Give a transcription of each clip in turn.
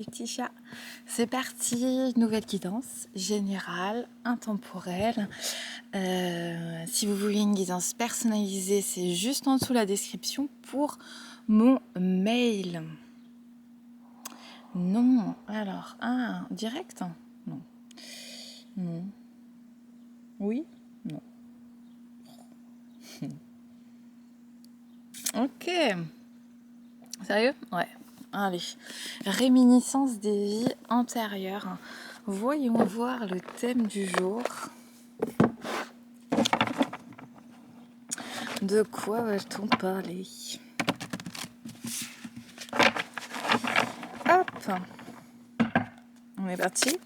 Laetitia, c'est parti, nouvelle guidance générale, intemporelle. Si vous voulez une guidance personnalisée, c'est juste en dessous la description pour mon mail. Non, alors, direct? Non. Non. Oui? Non. Ok. Sérieux? Ouais. Allez. Réminiscence des vies antérieures. Voyons voir le thème du jour. De quoi va-t-on parler? Hop, on est parti.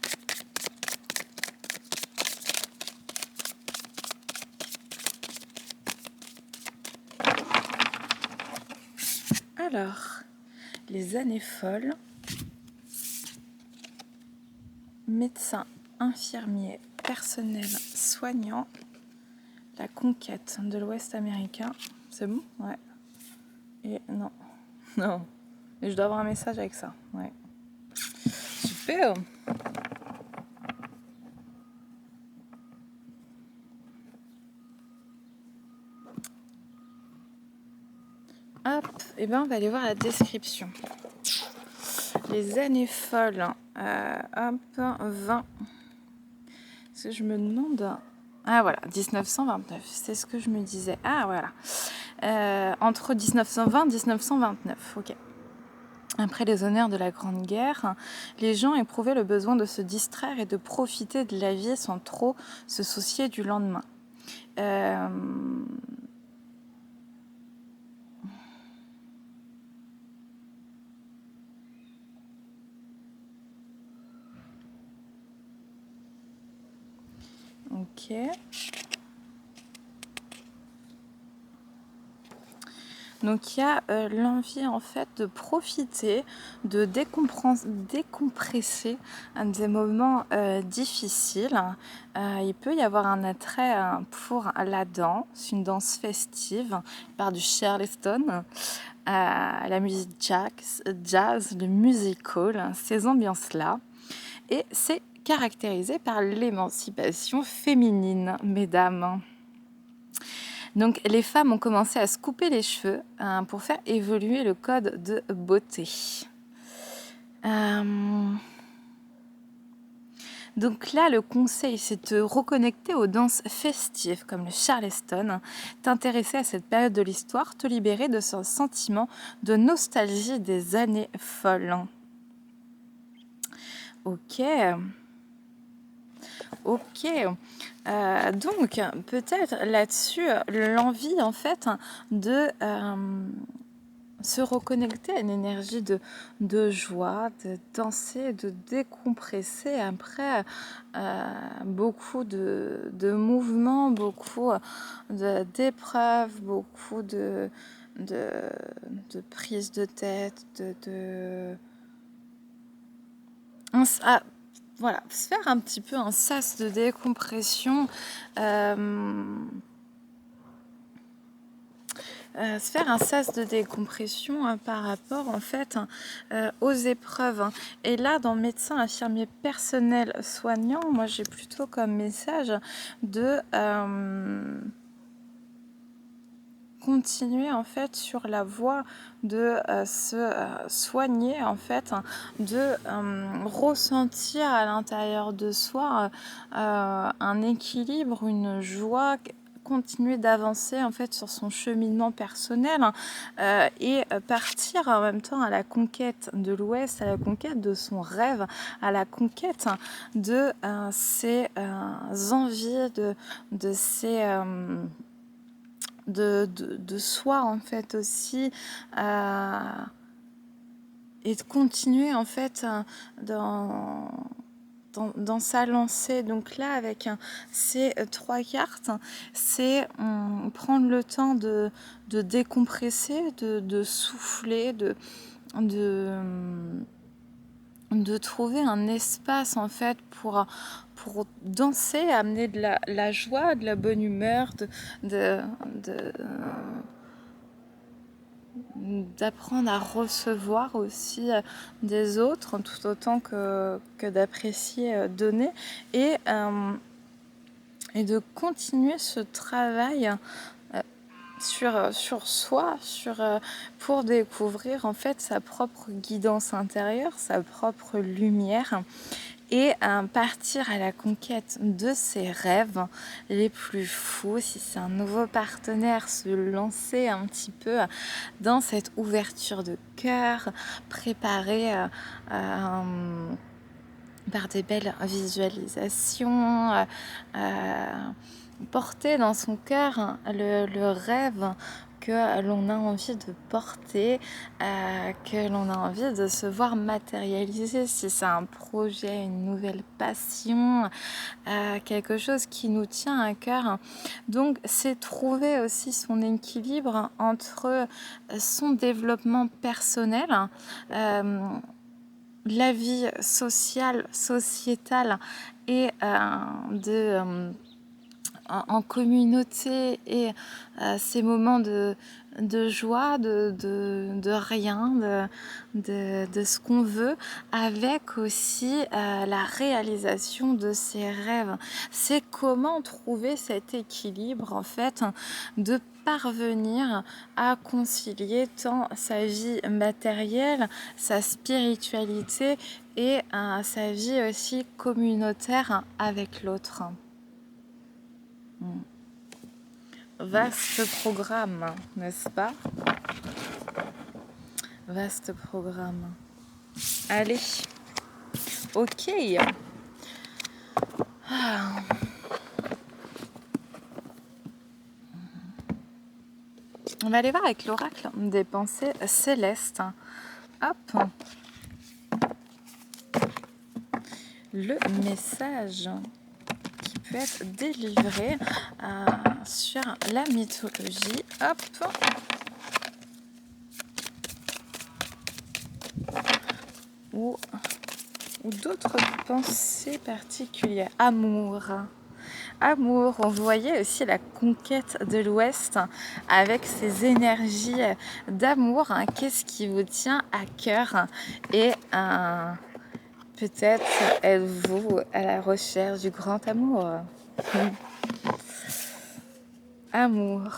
Alors, les années folles, médecin, infirmier, personnel soignant, la conquête de l'Ouest américain. C'est bon? Ouais. Et non. Non. Et je dois avoir un message avec ça. Ouais. Super. Hop, et ben on va aller voir la description. Les années folles. Hop, 20. Est-ce que je me demande... Ah voilà, 1929, c'est ce que je me disais. Ah voilà. Entre 1920 et 1929, ok. Après les honneurs de la Grande Guerre, les gens éprouvaient le besoin de se distraire et de profiter de la vie sans trop se soucier du lendemain. Ok. Donc il y a l'envie en fait de profiter, de décompresser des moments difficiles. Il peut y avoir un attrait pour la danse, une danse festive par du Charleston, la musique jazz, le musical, ces ambiances-là. Et c'est caractérisé par l'émancipation féminine, mesdames. Donc les femmes ont commencé à se couper les cheveux pour faire évoluer le code de beauté. Donc là, le conseil, c'est de reconnecter aux danses festives comme le Charleston, t'intéresser à cette période de l'histoire, te libérer de ce sentiment de nostalgie des années folles. Ok. Donc peut-être là-dessus, l'envie en fait de se reconnecter à une énergie de joie, de danser, de décompresser après beaucoup de mouvements, beaucoup d'épreuves, beaucoup de prise de tête, voilà, se faire un petit peu un sas de décompression, se faire un sas de décompression par rapport en fait aux épreuves. Et là, dans médecin, infirmier, personnel, soignant, moi j'ai plutôt comme message de continuer en fait sur la voie de se soigner en fait, de ressentir à l'intérieur de soi un équilibre, une joie, continuer d'avancer en fait sur son cheminement personnel et partir en même temps à la conquête de l'Ouest, à la conquête de son rêve, à la conquête de ses envies, de ses de soi en fait aussi et de continuer en fait dans sa lancée. Donc là avec ces trois cartes, c'est prendre le temps de décompresser, de souffler, de trouver un espace en fait pour danser, amener de la joie, de la bonne humeur, d'apprendre à recevoir aussi des autres, tout autant que d'apprécier donner, et, et de continuer ce travail sur soi, pour découvrir en fait sa propre guidance intérieure, sa propre lumière, et partir à la conquête de ses rêves les plus fous. Si c'est un nouveau partenaire, se lancer un petit peu dans cette ouverture de cœur, préparer par des belles visualisations, porter dans son cœur le rêve que l'on a envie de porter, que l'on a envie de se voir matérialiser, si c'est un projet, une nouvelle passion, quelque chose qui nous tient à cœur. Donc c'est trouver aussi son équilibre entre son développement personnel, la vie sociale, sociétale, et en communauté, et ces moments de joie, de rien, de ce qu'on veut, avec aussi la réalisation de ses rêves. C'est comment trouver cet équilibre en fait, de parvenir à concilier tant sa vie matérielle, sa spiritualité, et sa vie aussi communautaire avec l'autre. Vaste programme, n'est-ce pas? Vaste programme. Allez, ok. On va aller voir avec l'oracle des pensées célestes. Hop. Le message qui peut être délivré sur la mythologie. Hop. Ou d'autres pensées particulières. Amour. Amour, on voyait aussi la conquête de l'Ouest avec ses énergies d'amour. Qu'est-ce qui vous tient à cœur? Et peut-être êtes-vous à la recherche du grand amour. Amour.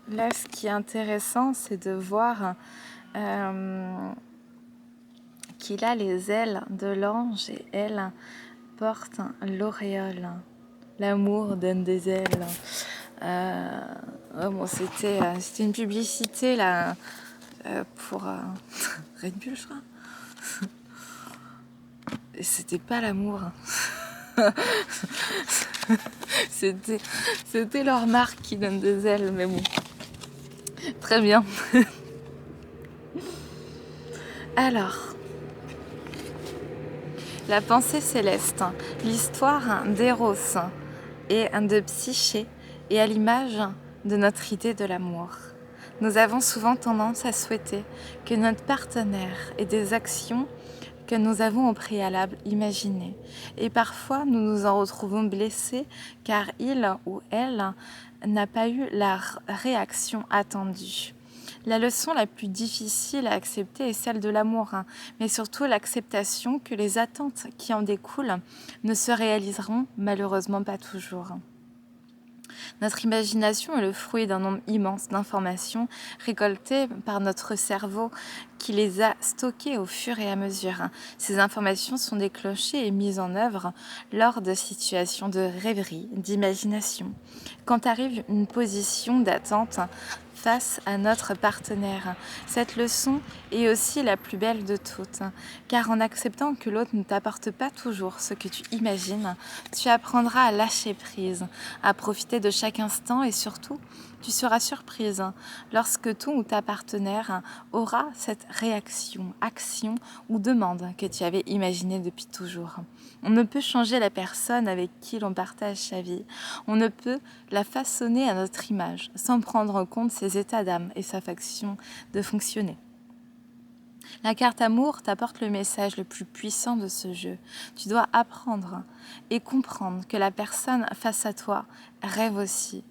Là, ce qui est intéressant, c'est de voir qu'il a les ailes de l'ange, et elle porte l'auréole. L'amour donne des ailes. Bon, c'était une publicité là pour Red Bull, je crois. Et c'était pas l'amour. C'était leur marque qui donne des ailes, mais bon. Très bien. Alors, la pensée céleste, l'histoire d'Eros et de Psyché, et à l'image de notre idée de l'amour. Nous avons souvent tendance à souhaiter que notre partenaire ait des actions que nous avons au préalable imaginées. Et parfois, nous nous en retrouvons blessés car il ou elle n'a pas eu la réaction attendue. La leçon la plus difficile à accepter est celle de l'amour, mais surtout l'acceptation que les attentes qui en découlent ne se réaliseront malheureusement pas toujours. Notre imagination est le fruit d'un nombre immense d'informations récoltées par notre cerveau qui les a stockées au fur et à mesure. Ces informations sont déclenchées et mises en œuvre lors de situations de rêverie, d'imagination. Quand arrive une position d'attente face à notre partenaire. Cette leçon est aussi la plus belle de toutes, car en acceptant que l'autre ne t'apporte pas toujours ce que tu imagines, tu apprendras à lâcher prise, à profiter de chaque instant, et surtout, tu seras surprise lorsque ton ou ta partenaire aura cette réaction, action ou demande que tu avais imaginée depuis toujours. On ne peut changer la personne avec qui l'on partage sa vie. On ne peut la façonner à notre image, sans prendre en compte ses états d'âme et sa façon de fonctionner. La carte amour t'apporte le message le plus puissant de ce jeu. Tu dois apprendre et comprendre que la personne face à toi rêve aussi,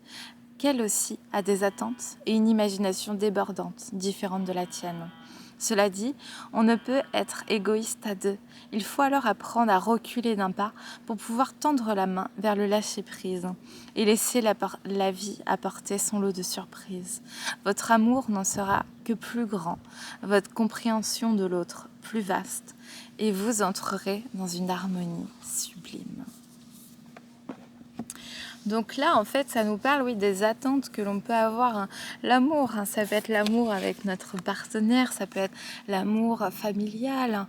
qu'elle aussi a des attentes et une imagination débordante, différente de la tienne. Cela dit, on ne peut être égoïste à deux. Il faut alors apprendre à reculer d'un pas pour pouvoir tendre la main vers le lâcher-prise et laisser la vie apporter son lot de surprises. Votre amour n'en sera que plus grand, votre compréhension de l'autre plus vaste, et vous entrerez dans une harmonie sublime. Donc là, en fait, ça nous parle, oui, des attentes que l'on peut avoir. Hein. L'amour, hein, ça peut être l'amour avec notre partenaire, ça peut être l'amour familial, hein,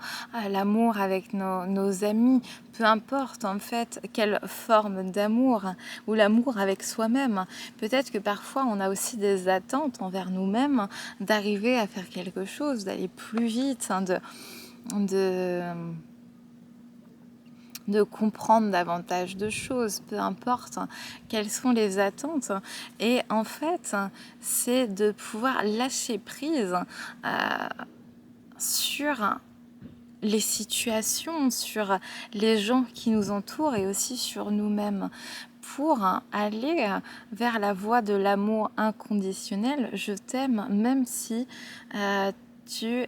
l'amour avec nos amis, peu importe, en fait, quelle forme d'amour, hein, ou l'amour avec soi-même. Peut-être que parfois, on a aussi des attentes envers nous-mêmes, hein, d'arriver à faire quelque chose, d'aller plus vite, hein, de comprendre davantage de choses, peu importe quelles sont les attentes. Et en fait, c'est de pouvoir lâcher prise sur les situations, sur les gens qui nous entourent et aussi sur nous-mêmes pour aller vers la voie de l'amour inconditionnel. Je t'aime même si tu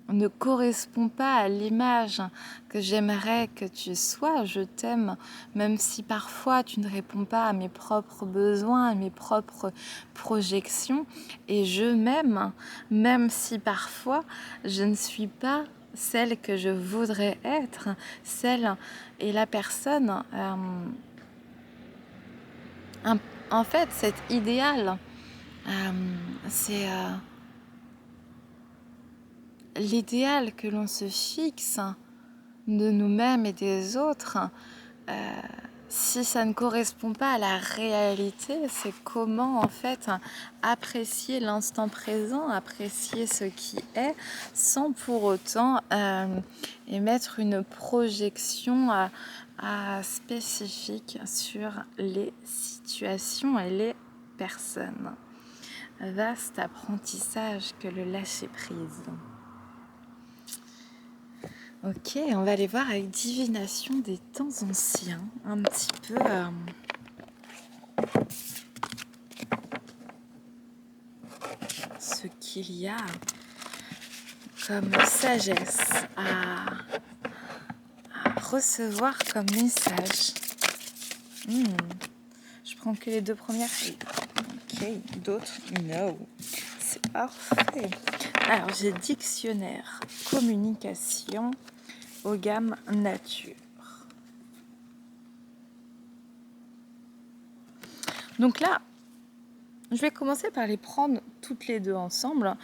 ne correspond pas à l'image que j'aimerais que tu sois. Je t'aime, même si parfois tu ne réponds pas à mes propres besoins, à mes propres projections. Et je m'aime, même si parfois je ne suis pas celle que je voudrais être, celle et la personne. En fait, cet idéal, c'est l'idéal que l'on se fixe de nous-mêmes et des autres, si ça ne correspond pas à la réalité, c'est comment en fait apprécier l'instant présent, apprécier ce qui est, sans pour autant émettre une projection spécifique sur les situations et les personnes. Vaste apprentissage que le lâcher-prise. Ok, on va aller voir avec divination des temps anciens, un petit peu ce qu'il y a comme sagesse à recevoir comme message. Je prends que les deux premières. Ok, d'autres, no. C'est parfait. Alors, j'ai dictionnaire, communication, aux gammes nature. Donc là, je vais commencer par les prendre toutes les deux ensemble.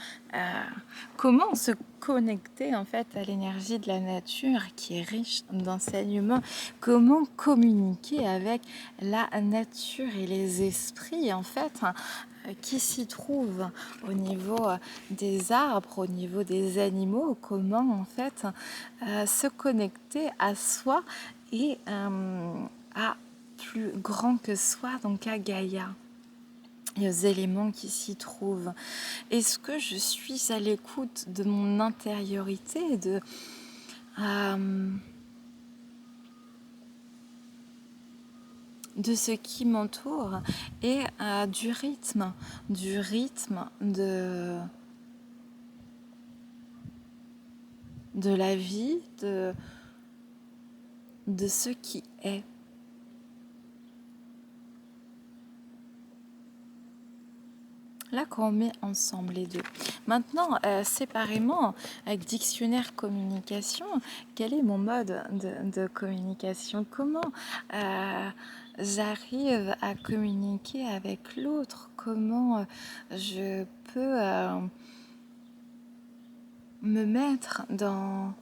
Comment se connecter en fait à l'énergie de la nature qui est riche d'enseignements? Comment communiquer avec la nature et les esprits en fait qui s'y trouvent au niveau des arbres, au niveau des animaux? Comment en fait se connecter à soi et à plus grand que soi, donc à Gaïa et aux éléments qui s'y trouvent. Est-ce que je suis à l'écoute de mon intériorité, de ce qui m'entoure et du rythme de la vie, de ce qui est. Là, quand on met ensemble les deux. Maintenant, séparément, avec dictionnaire communication, quel est mon mode de communication? Comment j'arrive à communiquer avec l'autre? Comment je peux me mettre dans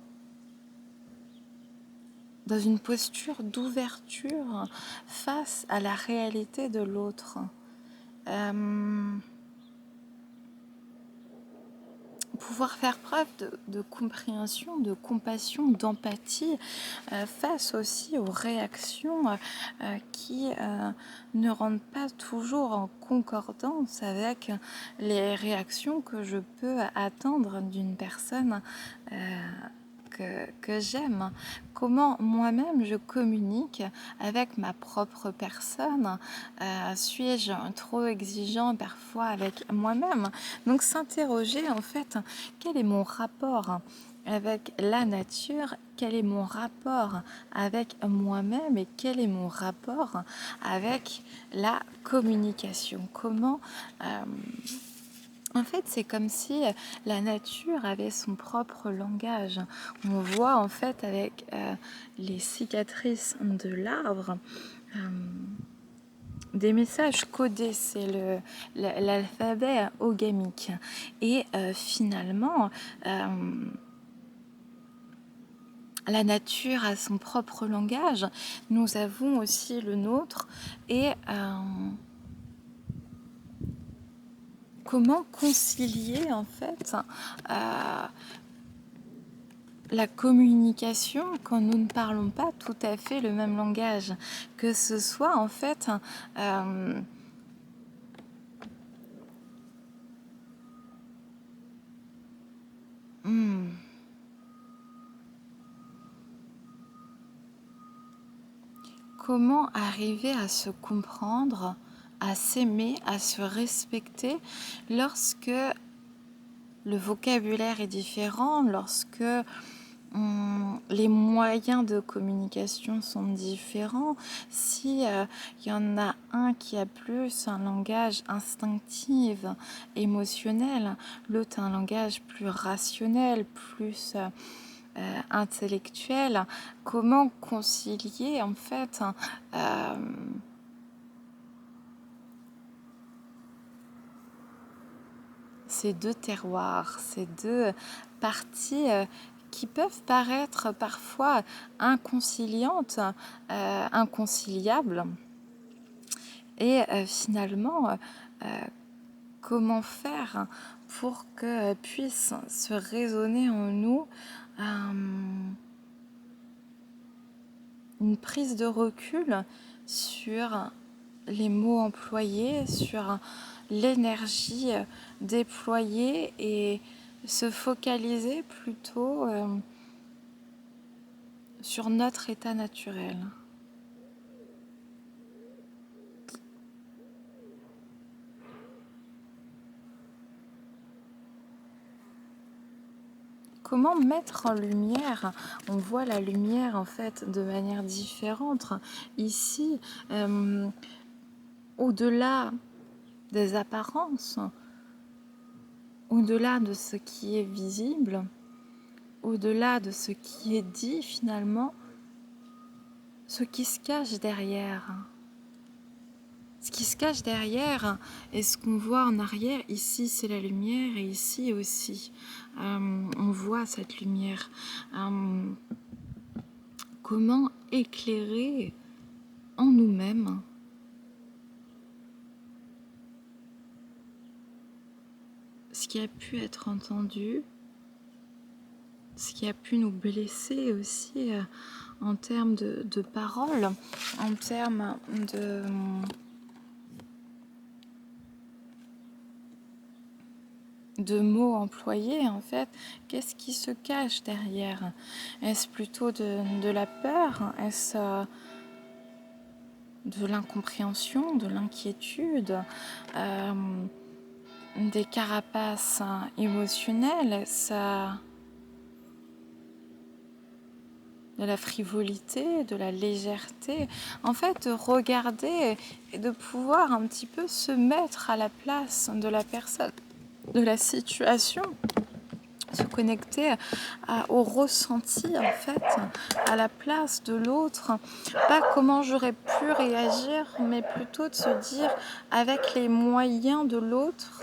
une posture d'ouverture face à la réalité de l'autre? Pouvoir faire preuve de compréhension, de compassion, d'empathie face aussi aux réactions qui ne rentrent pas toujours en concordance avec les réactions que je peux attendre d'une personne que j'aime? Comment moi-même je communique avec ma propre personne? Suis-je trop exigeant parfois avec moi-même? Donc s'interroger en fait, quel est mon rapport avec la nature, quel est mon rapport avec moi-même et quel est mon rapport avec la communication. En fait, c'est comme si la nature avait son propre langage. On voit en fait avec les cicatrices de l'arbre des messages codés, c'est l'alphabet ogamique. Et finalement, la nature a son propre langage, nous avons aussi le nôtre, et comment concilier en fait la communication quand nous ne parlons pas tout à fait le même langage, que ce soit en fait comment arriver à se comprendre, à s'aimer, à se respecter lorsque le vocabulaire est différent, lorsque les moyens de communication sont différents. Si y en a un qui a plus un langage instinctif, émotionnel, l'autre un langage plus rationnel, plus intellectuel, comment concilier en fait ces deux terroirs, ces deux parties qui peuvent paraître parfois inconciliantes, inconciliables. Et finalement, comment faire pour que puisse se résonner en nous une prise de recul sur les mots employés, sur l'énergie déployée et se focaliser plutôt sur notre état naturel. Comment mettre en lumière? On voit la lumière en fait de manière différente. Ici, au-delà des apparences, au-delà de ce qui est visible, au-delà de ce qui est dit finalement, ce qui se cache derrière. Ce qui se cache derrière et ce qu'on voit en arrière, ici c'est la lumière et ici aussi on voit cette lumière. Comment éclairer en nous-mêmes ce qui a pu être entendu, ce qui a pu nous blesser aussi en termes de paroles, en termes de mots employés, en fait, qu'est-ce qui se cache derrière? Est-ce plutôt de la peur? Est-ce de l'incompréhension, de l'inquiétude, des carapaces émotionnelles? Est-ce de la frivolité, de la légèreté? En fait, regarder et de pouvoir un petit peu se mettre à la place de la personne, de la situation, se connecter au ressenti en fait, à la place de l'autre, pas comment j'aurais pu réagir, mais plutôt de se dire avec les moyens de l'autre,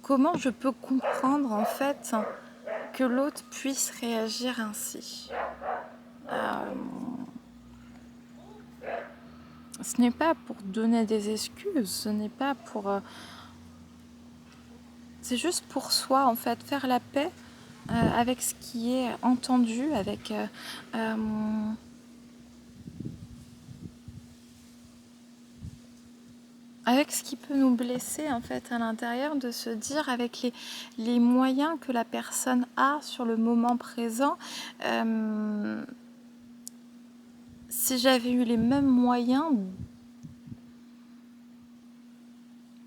comment je peux comprendre en fait que l'autre puisse réagir ainsi. Ce n'est pas pour donner des excuses, ce n'est pas pour... c'est juste pour soi, en fait, faire la paix avec ce qui est entendu, avec avec ce qui peut nous blesser en fait à l'intérieur, de se dire avec les moyens que la personne a sur le moment présent, si j'avais eu les mêmes moyens,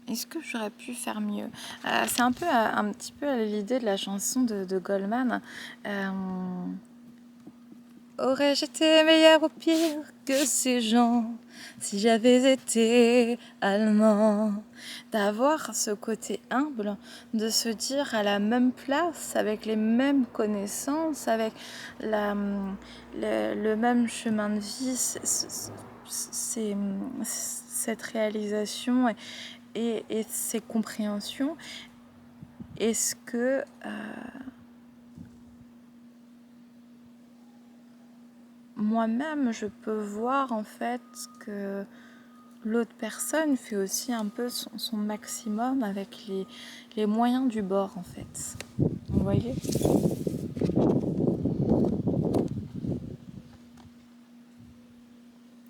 est-ce que j'aurais pu faire mieux? C'est un peu, un petit peu l'idée de la chanson de Goldman. Aurais-je été meilleur ou pire que ces gens si j'avais été allemand? D'avoir ce côté humble, de se dire à la même place, avec les mêmes connaissances, avec le même chemin de vie, cette réalisation et ces compréhensions. Est-ce que moi-même je peux voir en fait que l'autre personne fait aussi un peu son maximum avec les moyens du bord en fait. Vous voyez?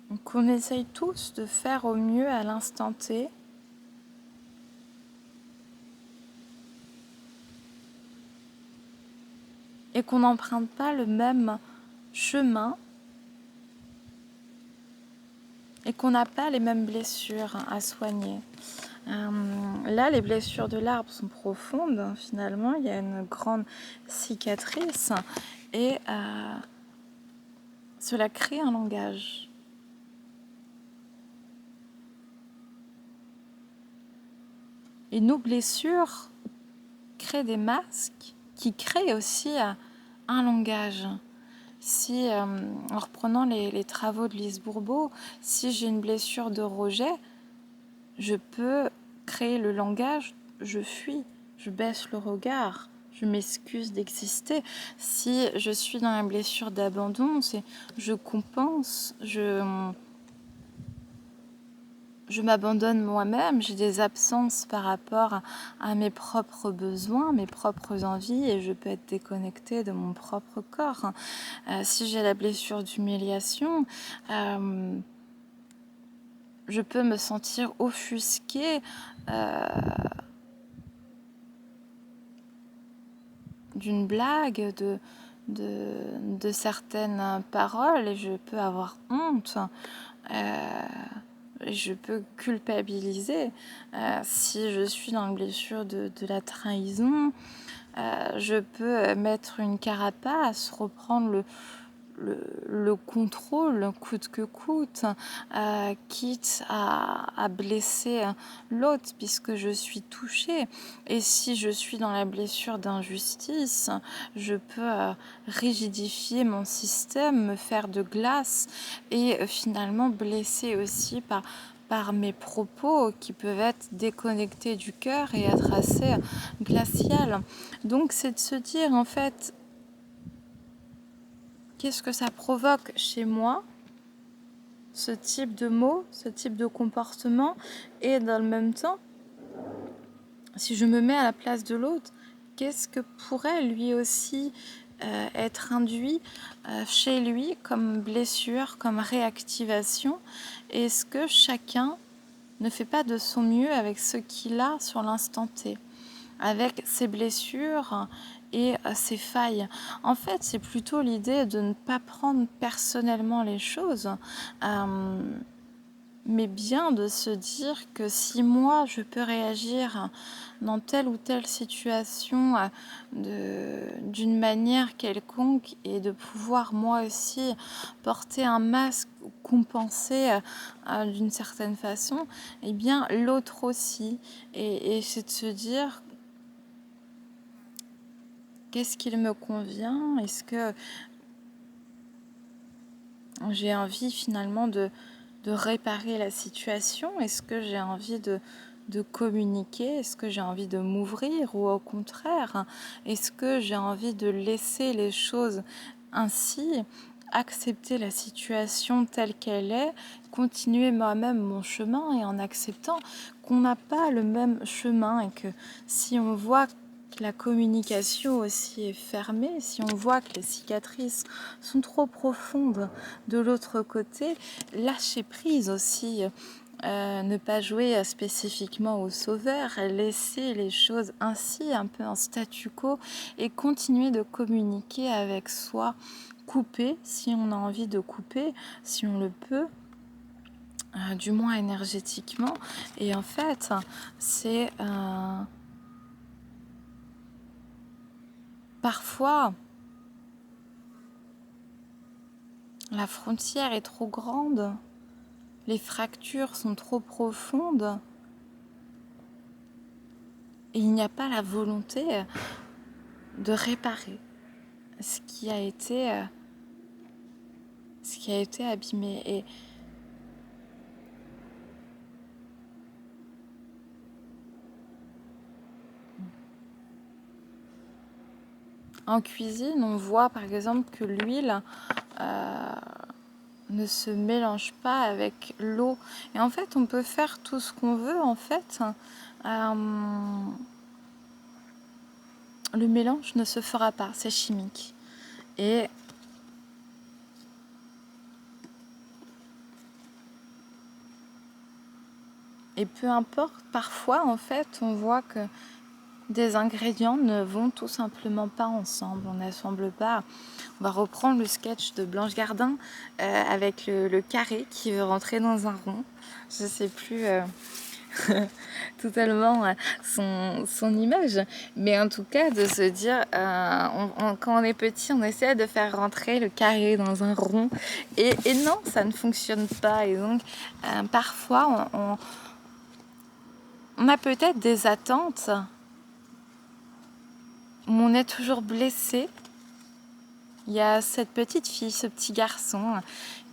Donc on essaye tous de faire au mieux à l'instant T. Et qu'on n'emprunte pas le même chemin et qu'on n'a pas les mêmes blessures à soigner. Là, les blessures de l'arbre sont profondes. Finalement, il y a une grande cicatrice et cela crée un langage. Et nos blessures créent des masques qui créent aussi un langage. Si, en reprenant les travaux de Lise Bourbeau, si j'ai une blessure de rejet, je peux créer le langage, je fuis, je baisse le regard, je m'excuse d'exister. Si je suis dans la blessure d'abandon, c'est je compense, je m'abandonne moi-même, j'ai des absences par rapport à mes propres besoins, mes propres envies, et je peux être déconnectée de mon propre corps. Si j'ai la blessure d'humiliation, je peux me sentir offusquée d'une blague, de certaines paroles, et je peux avoir honte. Je peux culpabiliser. Si je suis dans une blessure de la trahison, je peux mettre une carapace, reprendre le contrôle coûte que coûte, quitte à blesser l'autre puisque je suis touchée. Et si je suis dans la blessure d'injustice, je peux rigidifier mon système, me faire de glace et finalement blesser aussi par mes propos qui peuvent être déconnectés du cœur et être assez glaciales. Donc c'est de se dire en fait, qu'est-ce que ça provoque chez moi, ce type de mots, ce type de comportement, et dans le même temps, si je me mets à la place de l'autre, qu'est-ce que pourrait lui aussi être induit chez lui comme blessure, comme réactivation? Est-ce que chacun ne fait pas de son mieux avec ce qu'il a sur l'instant T, avec ses blessures et ses failles? En fait, c'est plutôt l'idée de ne pas prendre personnellement les choses, mais bien de se dire que si moi je peux réagir dans telle ou telle situation d'une manière quelconque, et de pouvoir moi aussi porter un masque ou compenser d'une certaine façon, eh bien l'autre aussi. Et c'est de se dire, qu'est-ce qu'il me convient? Est-ce que j'ai envie finalement de réparer la situation? Est-ce que j'ai envie de communiquer? Est-ce que j'ai envie de m'ouvrir? Ou au contraire, est-ce que j'ai envie de laisser les choses ainsi, accepter la situation telle qu'elle est, continuer moi-même mon chemin, et en acceptant qu'on n'a pas le même chemin, et que si on voit que la communication aussi est fermée, si on voit que les cicatrices sont trop profondes de l'autre côté, lâcher prise aussi ne pas jouer spécifiquement au sauveur, laisser les choses ainsi, un peu en statu quo, et continuer de communiquer avec soi, couper si on a envie de couper, si on le peut, du moins énergétiquement. Et en fait, c'est parfois la frontière est trop grande, les fractures sont trop profondes, et il n'y a pas la volonté de réparer ce qui a été abîmé. Et en cuisine, on voit par exemple que l'huile ne se mélange pas avec l'eau. Et en fait, on peut faire tout ce qu'on veut, en fait. Le mélange ne se fera pas, c'est chimique. Et peu importe, parfois, en fait, on voit que des ingrédients ne vont tout simplement pas ensemble, on n'assemble pas. On va reprendre le sketch de Blanche Gardin avec le carré qui veut rentrer dans un rond. Je ne sais plus totalement son image, mais en tout cas de se dire, quand on est petit, on essaie de faire rentrer le carré dans un rond, et non, ça ne fonctionne pas. Et donc parfois on a peut-être des attentes, on est toujours blessé. Il y a cette petite fille, ce petit garçon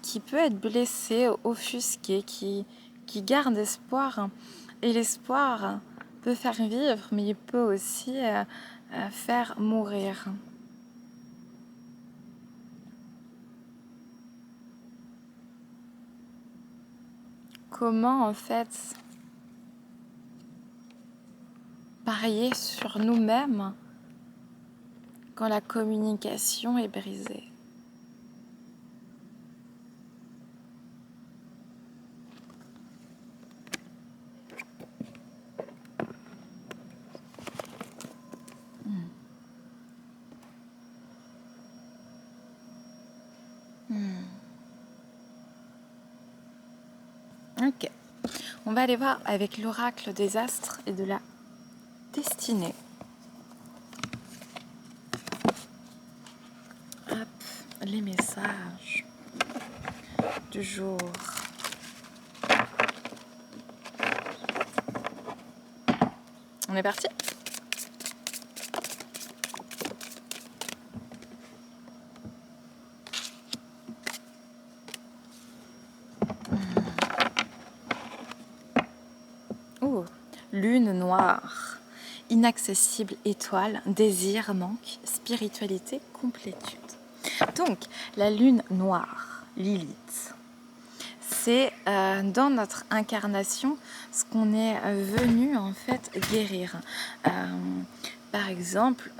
qui peut être blessé, offusqué, qui garde espoir. Et l'espoir peut faire vivre, mais il peut aussi faire mourir. Comment en fait parier sur nous-mêmes quand la communication est brisée? Ok. On va aller voir avec l'oracle des astres et de la destinée. Hop, les messages du jour. On est parti? Oh, lune noire, inaccessible étoile, désir, manque, spiritualité, complétude. Donc, la lune noire, Lilith, c'est dans notre incarnation ce qu'on est venu en fait guérir. Par exemple,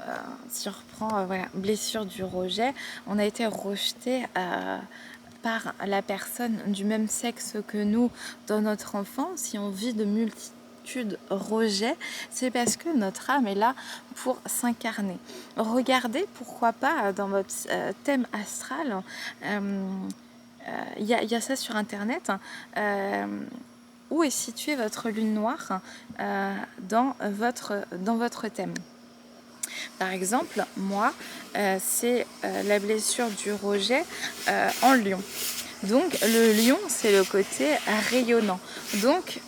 si on reprend blessure du rejet, on a été rejeté par la personne du même sexe que nous dans notre enfance. Si on vit de multitudes rejets, c'est parce que notre âme est là pour s'incarner. Regardez, pourquoi pas, dans votre thème astral, il y a ça sur internet, où est située votre lune noire dans votre thème. Par exemple, moi, c'est la blessure du rejet en lion. Donc le lion, c'est le côté rayonnant. Donc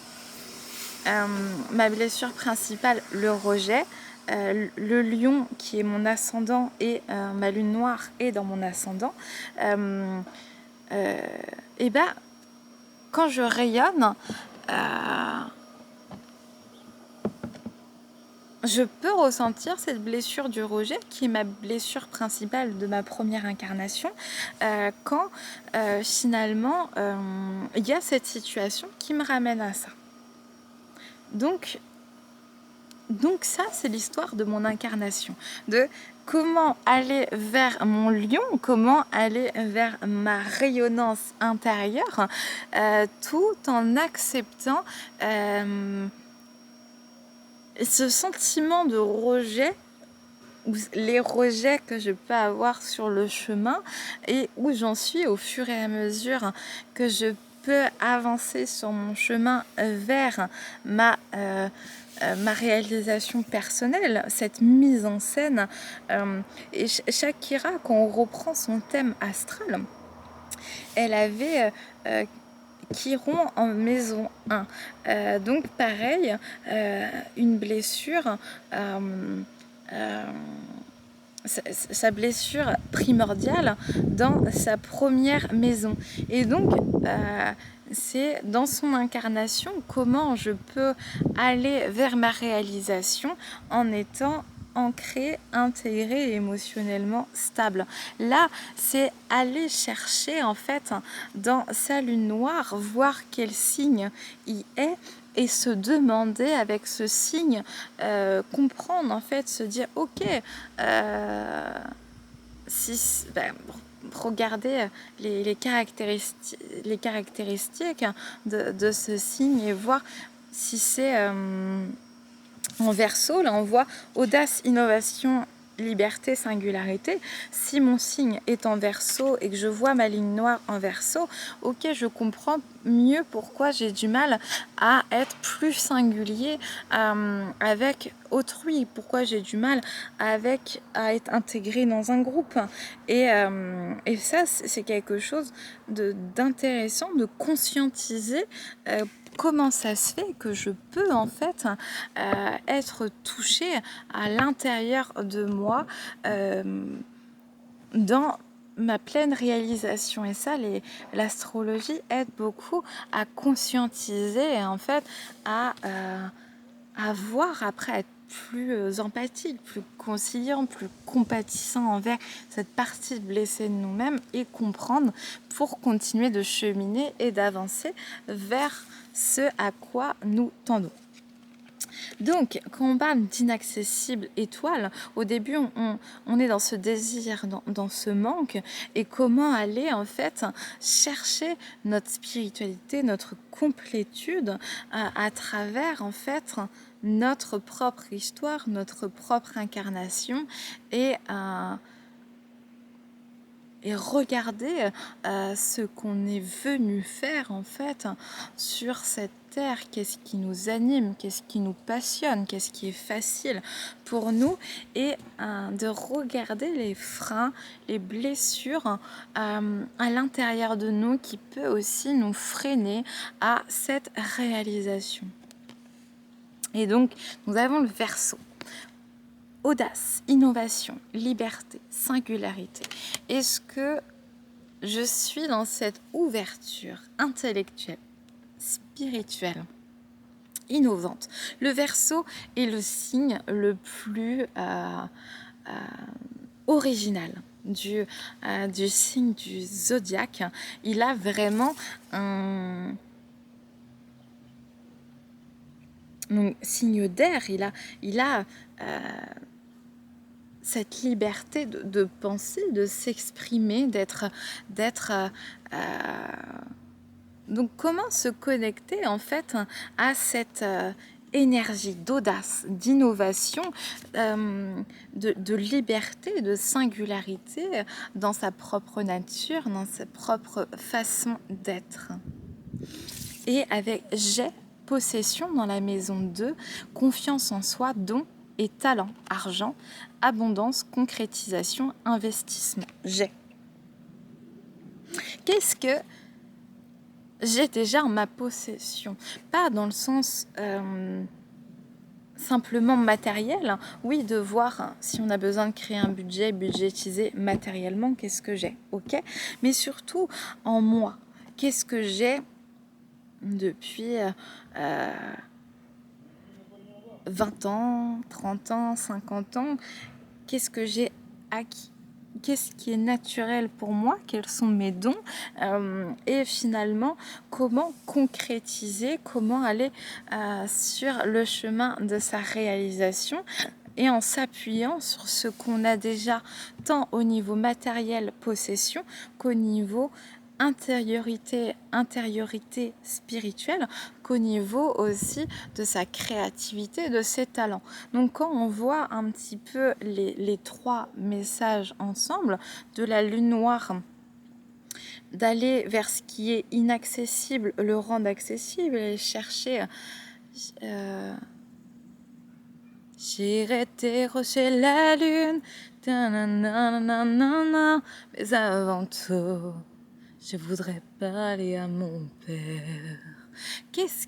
ma blessure principale, le rejet, le lion qui est mon ascendant et ma lune noire est dans mon ascendant, et ben quand je rayonne, je peux ressentir cette blessure du rejet, qui est ma blessure principale de ma première incarnation, quand finalement il y a cette situation qui me ramène à ça. Donc Donc ça, c'est l'histoire de mon incarnation, de comment aller vers mon lion, comment aller vers ma rayonnance intérieure, tout en acceptant ce sentiment de rejet, ou les rejets que je peux avoir sur le chemin, et où j'en suis au fur et à mesure que je peux avancer sur mon chemin vers ma réalisation personnelle, cette mise en scène. Et Shakira, quand on reprend son thème astral, elle avait Chiron en maison 1. Donc pareil, une blessure, sa blessure primordiale dans sa première maison. Et donc, c'est dans son incarnation comment je peux aller vers ma réalisation en étant ancré, intégré et émotionnellement stable. Là, c'est aller chercher en fait dans sa lune noire, voir quel signe y est et se demander avec ce signe, comprendre en fait, se dire ok, si, ben, regarder les caractéristiques de ce signe et voir si c'est en verso. Là on voit audace, innovation, liberté, singularité. Si mon signe est en verso et que je vois ma ligne noire en verso, ok, je comprends mieux pourquoi j'ai du mal à être plus singulier avec autrui, pourquoi j'ai du mal à être intégré dans un groupe. Et ça, c'est quelque chose d'intéressant, de conscientiser comment ça se fait que je peux en fait être touchée à l'intérieur de moi dans ma pleine réalisation. Et ça, l'astrologie aide beaucoup à conscientiser et en fait à voir après, à être plus empathique, plus conciliant, plus compatissant envers cette partie blessée de nous-mêmes et comprendre pour continuer de cheminer et d'avancer vers ce à quoi nous tendons. Donc, quand on parle d'inaccessible étoile, au début, on est dans ce désir, dans ce manque, et comment aller en fait chercher notre spiritualité, notre complétude à travers en fait notre propre histoire, notre propre incarnation et regarder ce qu'on est venu faire en fait sur cette terre, qu'est-ce qui nous anime, qu'est-ce qui nous passionne, qu'est-ce qui est facile pour nous, et de regarder les freins, les blessures à l'intérieur de nous qui peut aussi nous freiner à cette réalisation. Et donc nous avons le Verseau. Audace, innovation, liberté, singularité. Est-ce que je suis dans cette ouverture intellectuelle, spirituelle, innovante? Le Verseau est le signe le plus original du signe du zodiaque. Il a vraiment un signe d'air, il a cette liberté de penser, de s'exprimer, d'être donc comment se connecter en fait à cette énergie d'audace, d'innovation, de liberté, de singularité dans sa propre nature, dans sa propre façon d'être. Et avec j'ai possession dans la maison 2, confiance en soi, don et talent, argent, abondance, concrétisation, investissement. J'ai. Qu'est-ce que j'ai déjà en ma possession? Pas dans le sens simplement matériel, oui, de voir si on a besoin de créer un budget, budgétiser matériellement, qu'est-ce que j'ai, ok? Mais surtout en moi, qu'est-ce que j'ai depuis 20 ans, 30 ans, 50 ans, qu'est-ce que j'ai acquis? qu'est-ce qui est naturel pour moi, quels sont mes dons, et finalement comment concrétiser, comment aller sur le chemin de sa réalisation et en s'appuyant sur ce qu'on a déjà tant au niveau matériel, possession, qu'au niveau intériorité spirituelle, qu'au niveau aussi de sa créativité, de ses talents. Donc quand on voit un petit peu les trois messages ensemble, de la lune noire, d'aller vers ce qui est inaccessible, le rendre accessible et chercher... J'irai dérocher la lune, mais avant tout, je voudrais parler à mon père. Qu'est-ce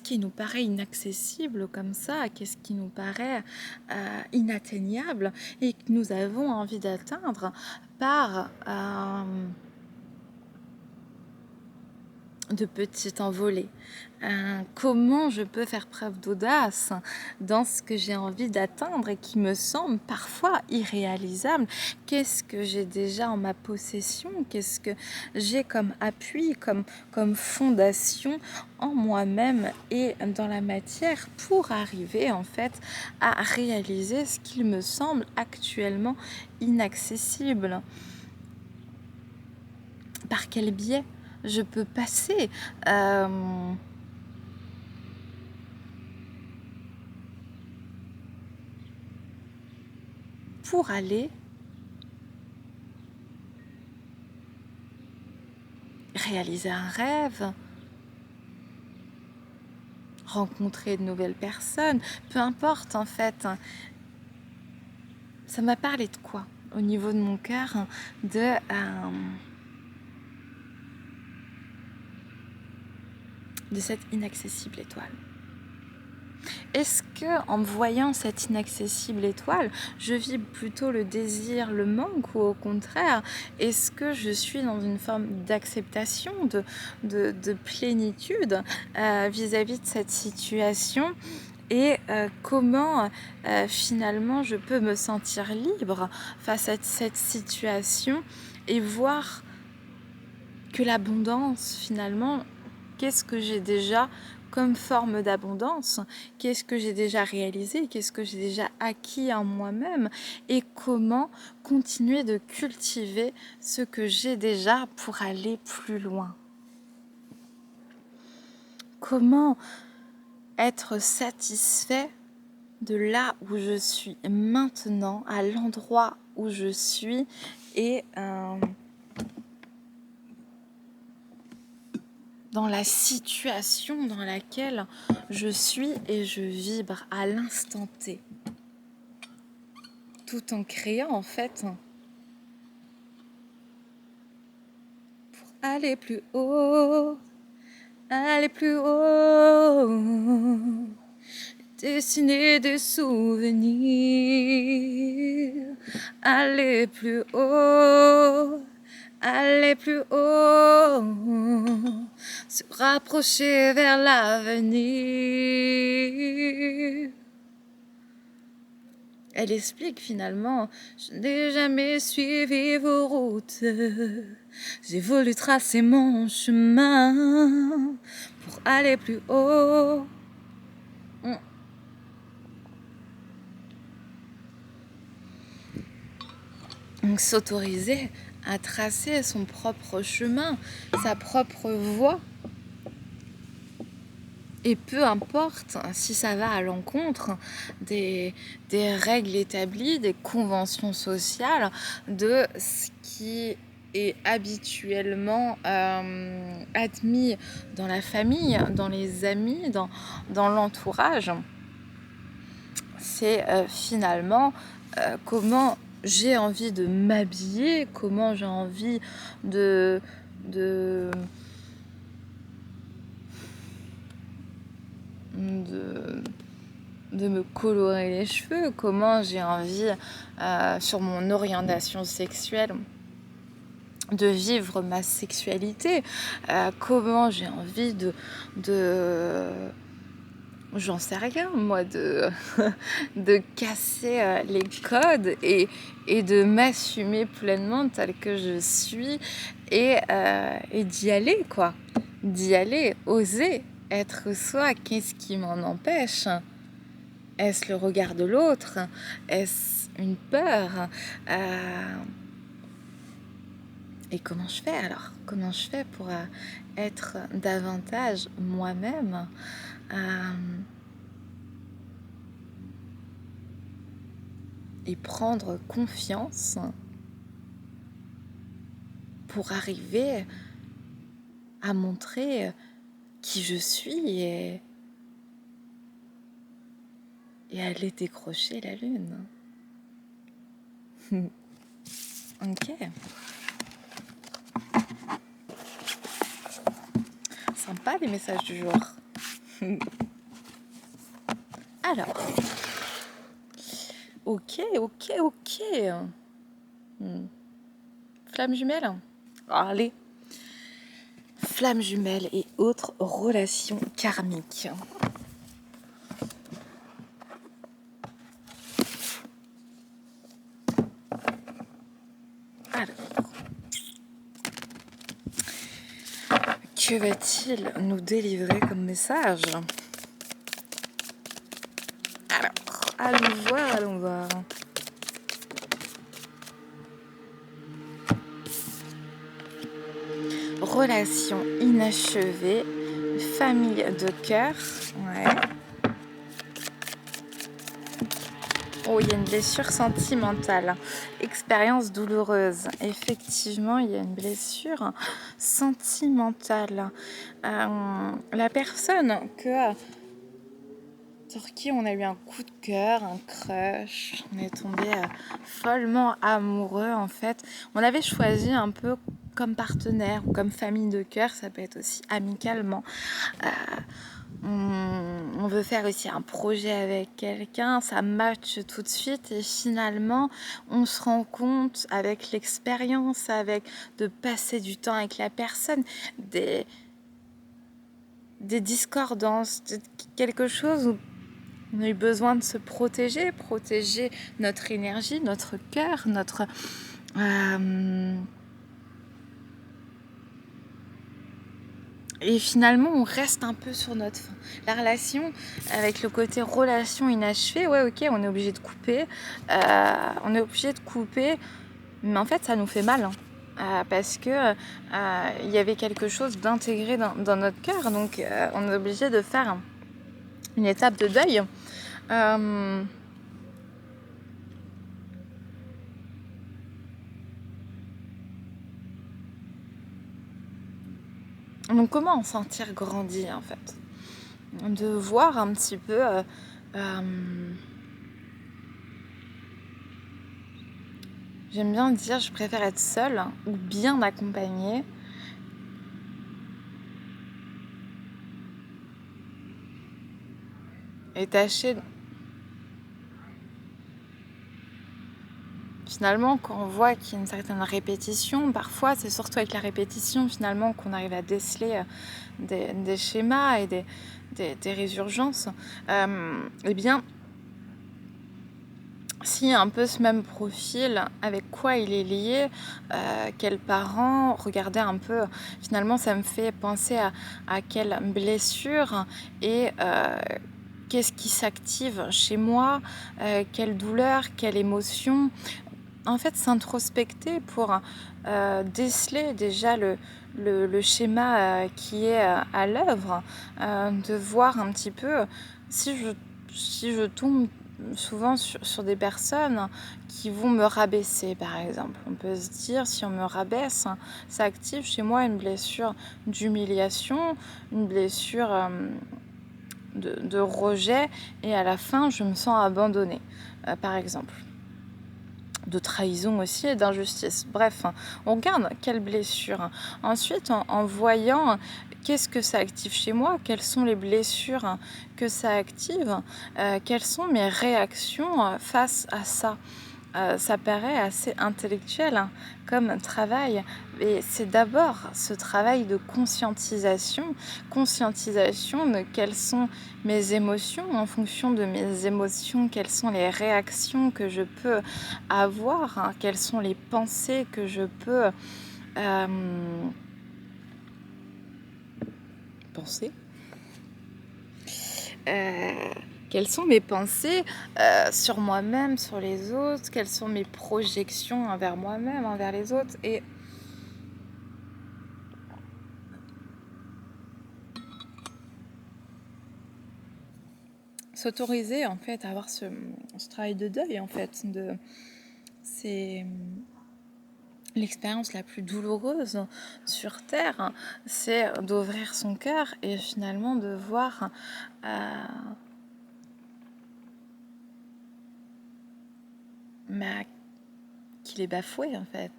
qui nous paraît inaccessible comme ça? Qu'est-ce qui nous paraît inatteignable et que nous avons envie d'atteindre par de petites envolées? Comment je peux faire preuve d'audace dans ce que j'ai envie d'atteindre et qui me semble parfois irréalisable? Qu'est-ce que j'ai déjà en ma possession? Qu'est-ce que j'ai comme appui, comme fondation en moi-même et dans la matière pour arriver en fait à réaliser ce qu'il me semble actuellement inaccessible? Par quel biais je peux passer pour aller réaliser un rêve, rencontrer de nouvelles personnes, peu importe en fait. Ça m'a parlé de quoi au niveau de mon cœur? De cette inaccessible étoile. Est-ce que en me voyant cette inaccessible étoile, je vis plutôt le désir, le manque, ou au contraire, est-ce que je suis dans une forme d'acceptation, de plénitude vis-à-vis de cette situation? Et comment finalement je peux me sentir libre face à cette situation et voir que l'abondance finalement, qu'est-ce que j'ai déjà comme forme d'abondance, qu'est-ce que j'ai déjà réalisé, qu'est-ce que j'ai déjà acquis en moi-même, et comment continuer de cultiver ce que j'ai déjà pour aller plus loin. Comment être satisfait de là où je suis maintenant, à l'endroit où je suis, et dans la situation dans laquelle je suis et je vibre à l'instant T, tout en créant en fait pour aller plus haut, dessiner des souvenirs, aller plus haut, se rapprocher vers l'avenir. Elle explique finalement: je n'ai jamais suivi vos routes, j'ai voulu tracer mon chemin pour aller plus haut. Donc s'autoriser à tracer son propre chemin, sa propre voie. Et peu importe si ça va à l'encontre des règles établies, des conventions sociales, de ce qui est habituellement admis dans la famille, dans les amis, dans l'entourage. C'est finalement comment j'ai envie de m'habiller, comment j'ai envie de me colorer les cheveux, comment j'ai envie sur mon orientation sexuelle de vivre ma sexualité, comment j'ai envie j'en sais rien, moi, de casser les codes et de m'assumer pleinement telle que je suis et d'y aller, quoi. D'y aller, oser être soi. Qu'est-ce qui m'en empêche? Est-ce le regard de l'autre? Est-ce une peur? Et comment je fais alors? Comment je fais pour être davantage moi-même? Et prendre confiance pour arriver à montrer qui je suis et aller décrocher la lune. Ok. Sympa les messages du jour. Alors. Ok. Flamme jumelle. Allez. Flamme jumelle et autres relations karmiques. Alors. Que va-t-il nous délivrer comme message? Alors, allons voir. Relation inachevée, famille de cœur. Ouais. Oh, il y a une blessure sentimentale. Expérience douloureuse. Effectivement, il y a une blessure sentimentale. La personne sur qui on a eu un coup de cœur, un crush, on est tombé follement amoureux en fait. On l'avait choisi un peu comme partenaire ou comme famille de cœur, ça peut être aussi amicalement. On veut faire aussi un projet avec quelqu'un, ça match tout de suite et finalement on se rend compte avec l'expérience, avec de passer du temps avec la personne, des discordances, quelque chose où on a eu besoin de se protéger notre énergie, notre cœur, notre... Et finalement, on reste un peu sur notre fin. La relation, avec le côté relation inachevée, ouais, ok, on est obligé de couper. Mais en fait, ça nous fait mal. Parce que il y avait quelque chose d'intégré dans notre cœur. Donc, on est obligé de faire une étape de deuil. Donc comment en sentir grandi en fait? De voir un petit peu j'aime bien dire je préfère être seule ou bien accompagnée. Et tâcher finalement quand on voit qu'il y a une certaine répétition, parfois c'est surtout avec la répétition finalement qu'on arrive à déceler des schémas et des résurgences. Eh bien s'il y a un peu ce même profil, avec quoi il est lié, quels parents, regardez un peu, finalement ça me fait penser à quelle blessure et qu'est-ce qui s'active chez moi, quelle douleur, quelle émotion. En fait, s'introspecter pour déceler déjà le schéma qui est à l'œuvre, de voir un petit peu si je tombe souvent sur des personnes qui vont me rabaisser par exemple. On peut se dire si on me rabaisse, ça active chez moi une blessure d'humiliation, une blessure de rejet et à la fin je me sens abandonnée par exemple. De trahison aussi et d'injustice. Bref, on regarde quelle blessure. Ensuite, en voyant qu'est-ce que ça active chez moi, quelles sont les blessures que ça active, quelles sont mes réactions face à ça. ça paraît assez intellectuel hein, comme travail, et c'est d'abord ce travail de conscientisation de quelles sont mes émotions, en fonction de mes émotions, quelles sont les réactions que je peux avoir, hein, quelles sont les pensées que je peux penser. Quelles sont mes pensées sur moi-même, sur les autres, quelles sont mes projections envers moi-même, envers les autres, et s'autoriser en fait à avoir ce travail de deuil en fait. C'est l'expérience la plus douloureuse sur Terre, c'est d'ouvrir son cœur et finalement de voir qu'il est bafoué en fait,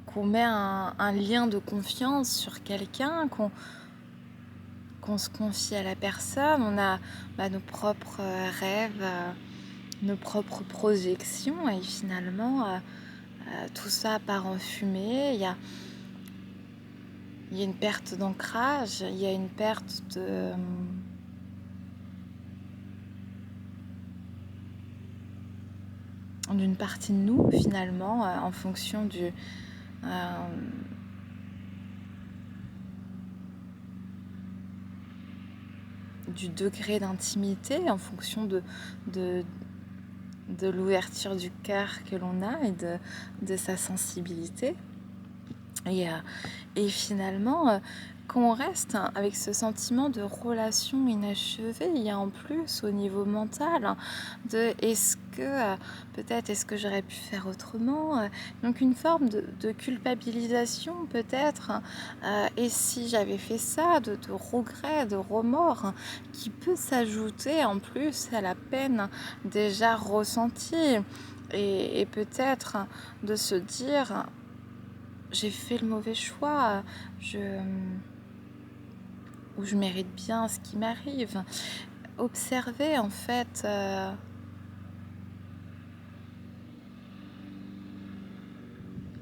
qu'on met un lien de confiance sur quelqu'un, qu'on se confie à la personne, on a nos propres rêves, nos propres projections, et finalement tout ça part en fumée. Il y a une perte d'ancrage, il y a une perte d'une partie de nous finalement, en fonction du degré d'intimité, en fonction de l'ouverture du cœur que l'on a et de sa sensibilité. Et finalement, quand on reste avec ce sentiment de relation inachevée, il y a en plus au niveau mental de est-ce que j'aurais pu faire autrement, donc une forme de culpabilisation peut-être, et si j'avais fait ça, de regret, de remords, qui peut s'ajouter en plus à la peine déjà ressentie, et peut-être de se dire j'ai fait le mauvais choix, ou je mérite bien ce qui m'arrive. Observer en fait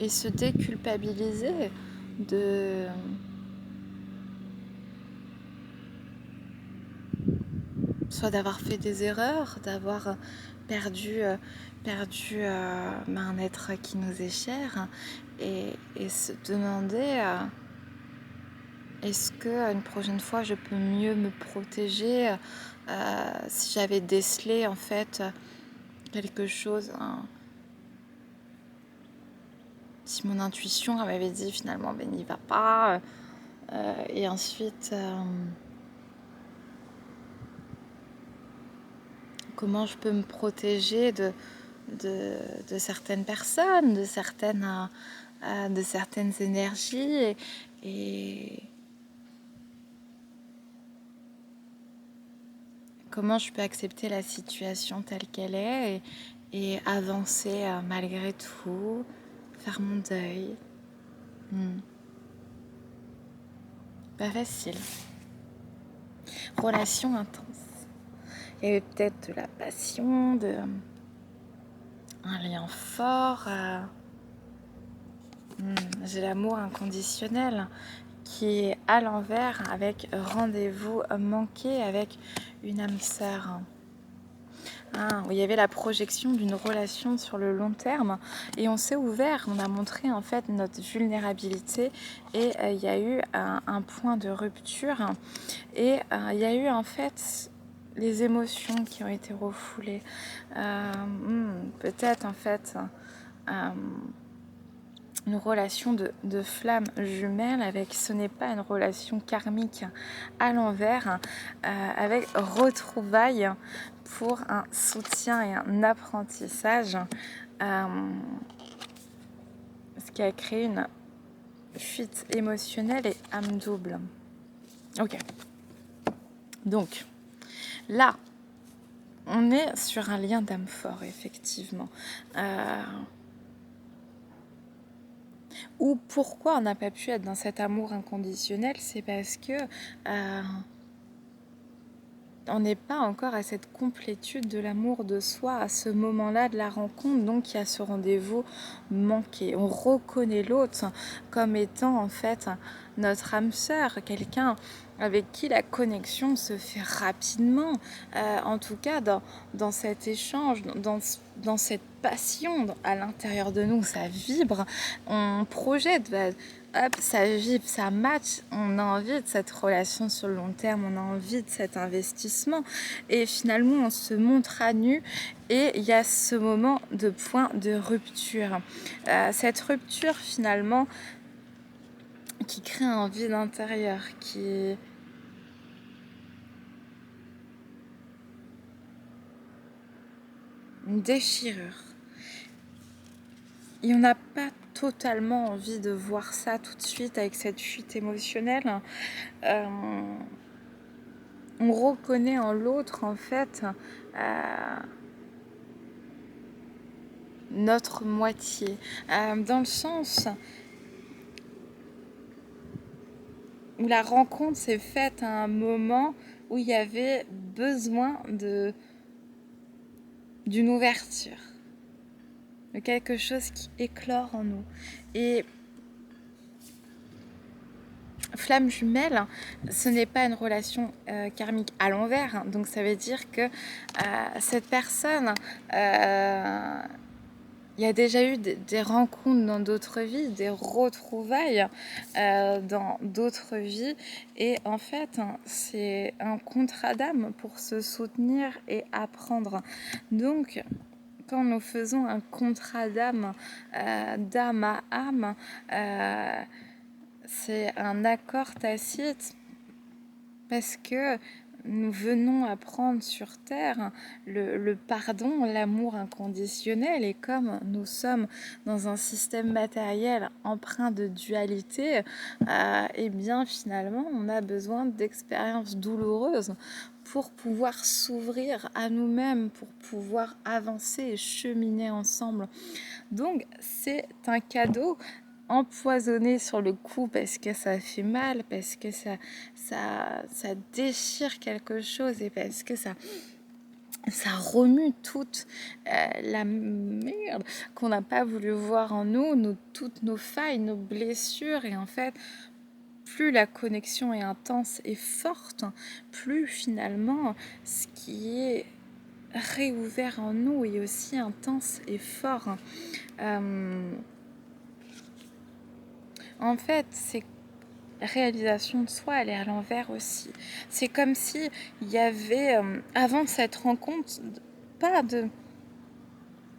et se déculpabiliser de soit d'avoir fait des erreurs, d'avoir perdu un être qui nous est cher, et se demander est-ce que une prochaine fois je peux mieux me protéger, si j'avais décelé en fait quelque chose, hein, si mon intuition m'avait dit finalement ben n'y va pas, et ensuite comment je peux me protéger de certaines personnes, de certaines énergies, et comment je peux accepter la situation telle qu'elle est, et avancer malgré tout, faire mon deuil. Pas facile. Relation intense. Il y avait peut-être de la passion, un lien fort. J'ai l'amour inconditionnel qui est à l'envers, avec rendez-vous manqué avec une âme sœur. Où il y avait la projection d'une relation sur le long terme, et on s'est ouvert, on a montré en fait notre vulnérabilité, et il y a eu un point de rupture, et il y a eu en fait les émotions qui ont été refoulées, peut-être en fait une relation de flamme jumelle, avec ce n'est pas une relation karmique à l'envers, avec retrouvailles pour un soutien et un apprentissage, ce qui a créé une fuite émotionnelle et âme double. Ok, donc là on est sur un lien d'âme fort, effectivement. Ou pourquoi on n'a pas pu être dans cet amour inconditionnel, c'est parce que on n'est pas encore à cette complétude de l'amour de soi, à ce moment-là de la rencontre, donc il y a ce rendez-vous manqué. On reconnaît l'autre comme étant en fait notre âme sœur, quelqu'un avec qui la connexion se fait rapidement, en tout cas dans cet échange, dans cette passion à l'intérieur de nous, ça vibre, on projette, hop, ça vibre, ça match, on a envie de cette relation sur le long terme, on a envie de cet investissement et finalement on se montre à nu et il y a ce moment de point de rupture. Cette rupture finalement qui crée un vide intérieur, qui une déchirure. Et on n'a pas totalement envie de voir ça tout de suite avec cette fuite émotionnelle. On reconnaît en l'autre en fait notre moitié, dans le sens où la rencontre s'est faite à un moment où il y avait besoin d'une ouverture, de quelque chose qui éclore en nous. Et flamme jumelle, ce n'est pas une relation karmique à l'envers, donc ça veut dire que cette personne, il y a déjà eu des rencontres dans d'autres vies, des retrouvailles dans d'autres vies, et en fait c'est un contrat d'âme pour se soutenir et apprendre. Donc quand nous faisons un contrat d'âme, d'âme à âme, c'est un accord tacite parce que nous venons apprendre sur Terre le pardon, l'amour inconditionnel, et comme nous sommes dans un système matériel empreint de dualité, et bien finalement on a besoin d'expériences douloureuses pour pouvoir s'ouvrir à nous-mêmes, pour pouvoir avancer et cheminer ensemble. Donc c'est un cadeau empoisonné sur le coup parce que ça fait mal, parce que ça déchire quelque chose et parce que ça remue toute la merde qu'on n'a pas voulu voir en nous, toutes nos failles, nos blessures. Et en fait, plus la connexion est intense et forte, plus finalement ce qui est réouvert en nous est aussi intense et fort. En fait, c'est réalisation de soi, elle est à l'envers aussi. C'est comme si il y avait, avant cette rencontre, pas de...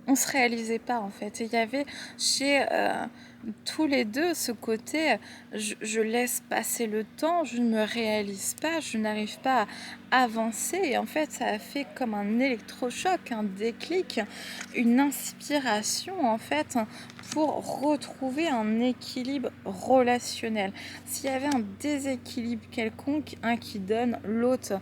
On se réalisait pas en fait. Et il y avait chez tous les deux ce côté, je laisse passer le temps, je ne me réalise pas, je n'arrive pas à avancer. Et en fait, ça a fait comme un électrochoc, un déclic, une inspiration en fait pour retrouver un équilibre relationnel. S'il y avait un déséquilibre quelconque, un qui donne, l'autre